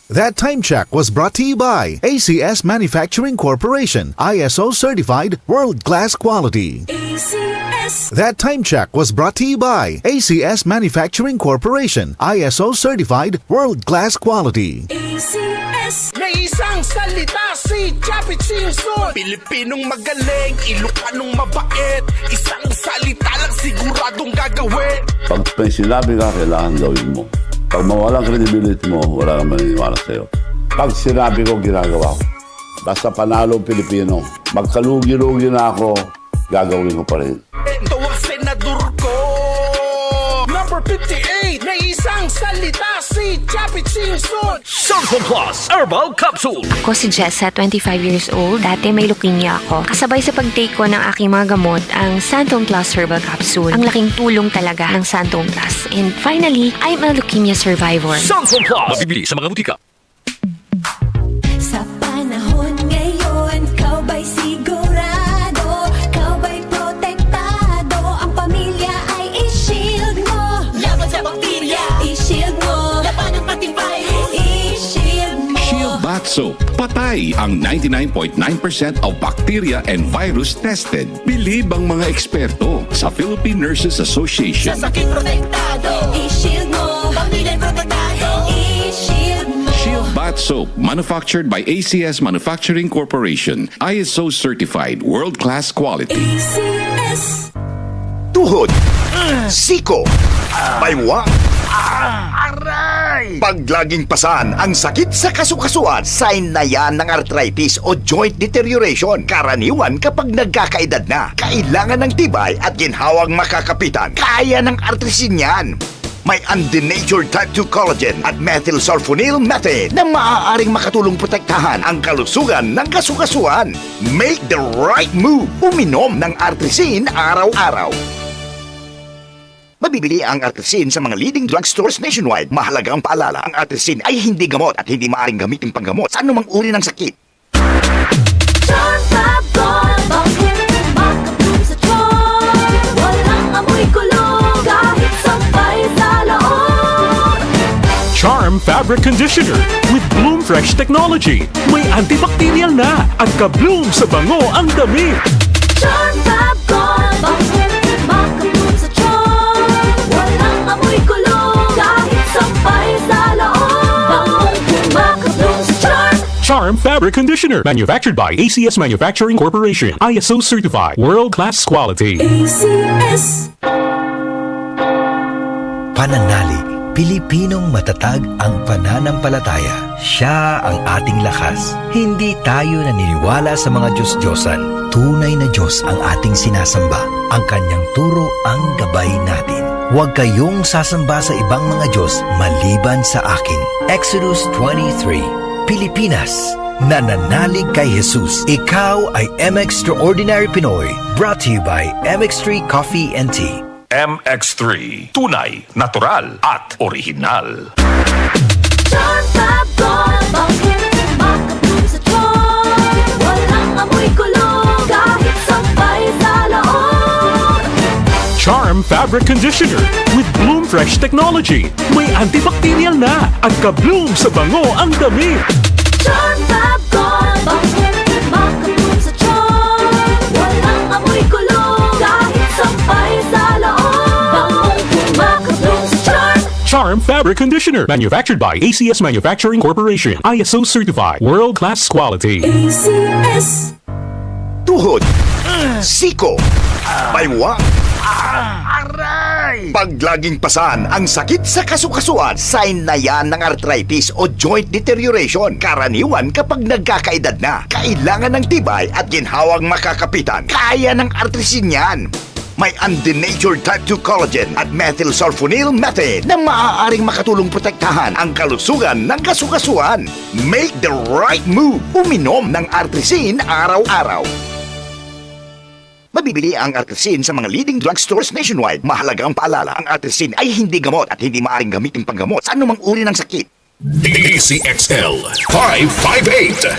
That time check was brought to you by ACS Manufacturing Corporation, ISO certified world-class quality. ACS. That time check was brought to you by ACS Manufacturing Corporation, ISO certified world-class quality. ACS. May isang salita si Chappie Simpson. Pilipinong magaling, Ilocanong mabait. Isang salita lang siguradong gagawin. Pag may sinabi ka, kailangan gawin mo. Pag mawalang credibility mo, wala kang maniniwala sa'yo. Pag sinabi ko, ginagawa ko. Basta panalo ang Pilipino, magkalugi-lugi na ako, gagawin ko pa rin. Ito ang senador ko. Number 58, may isang salita si Chappie Simpson. Santon Plus Herbal Capsule. Ako si Jessa, 25 years old. Dati may leukemia ako. Kasabay sa pag-take ko ng aking mga gamot, ang Santon Plus Herbal Capsule. Ang laking tulong talaga ng Santon Plus. And finally, I'm a leukemia survivor. Santon Plus. Mabibili sa mga butika. Sa panahon ngayon, kau ba'y sigurado? Kau ba'y protektado? Ang pamilya ay i-shield mo. Laban sa bakterya, i-shield mo. Laban ng pating virus, i-shield mo. Shield Bath Soap. Patay ang 99.9% of bacteria and virus tested. Bilib ang mga eksperto sa Philippine Nurses Association. Sa sakit protektado, i-shield mo. Pamilya protektado, i-shield mo. Shield Bath Soap, manufactured by ACS Manufacturing Corporation. ISO certified, world-class quality. ACS. Tuhod, siko, baywa, pag laging pasan ang sakit sa kasukasuan, sign na yan ng arthritis o joint deterioration. Karaniwan kapag nagkakaedad na, kailangan ng tibay at ginhawang makakapitan. Kaya ng artrisin yan. May undenatured type 2 collagen at methylsulfonyl methane na maaaring makatulong protektahan ang kalusugan ng kasukasuan. Make the right move. Uminom ng artrisin araw-araw. Mabibili ang artrisin sa mga leading drugstores nationwide. Mahalaga ang paalala, ang artrisin ay hindi gamot at hindi maaaring gamitin panggamot sa anumang uri ng sakit. Charm Fab Gold, bakit makapulong sa charm? Walang amoy kulong, kahit sampay sa loob. Charm Fabric Conditioner with Bloom Fresh Technology. May antibacterial na at ka-bloom sa bango ang damit. Charm Fab Gold, bakit makapulong sa charm? Walang amoy kulong, kahit sampay sa loob. Bangong makapulong sa charm. Charm Fabric Conditioner. Manufactured by ACS Manufacturing Corporation. ISO certified. World-class quality. ACS. Pananalig, Pilipinong matatag ang pananampalataya. Siya ang ating lakas. Hindi tayo naniniwala sa mga Diyos-Diyosan. Tunay na Diyos ang ating sinasamba. Ang kanyang turo ang gabay natin. Huwag kayong sasamba sa ibang mga Diyos maliban sa akin. Exodus 23. Pilipinas, nananalig kay Jesus. Ikaw ay M-Extraordinary Pinoy. Brought to you by MX3 Coffee and Tea. MX3. Tunay, natural at original. Charm Fab Gold, bakit makapulong sa charm? Walang amoy kulong, kahit sampay sa loob. Charm Fabric Conditioner with Bloom Fresh Technology. May antibacterial na at ka-bloom sa bango ang damit. Charm Fab Gold, bakit makapulong sa charm? Walang amoy kulong, kahit sampay sa loob. Bangong makapulong sa charm. Charm Fabric Conditioner. Manufactured by ACS Manufacturing Corporation. ISO certified. World-class quality. ACS. Tuhod, siko, baywa, pag laging pasan ang sakit sa kasukasuan, sign na yan ng arthritis o joint deterioration. Karaniwan kapag nagkakaedad na, kailangan ng tibay at ginhawang makakapitan. Kaya ng artrisin yan. May undenatured type 2 collagen at methylsulfonyl methane na maaaring makatulong protektahan ang kalusugan ng kasukasuan. Make the right move. Uminom ng artrisin araw-araw. Mabibili ang artrisin sa mga leading drugstores nationwide. Mahalaga ang paalala, ang artrisin ay hindi gamot at hindi maaaring gamitin panggamot sa anumang uri ng sakit. DCXL 558.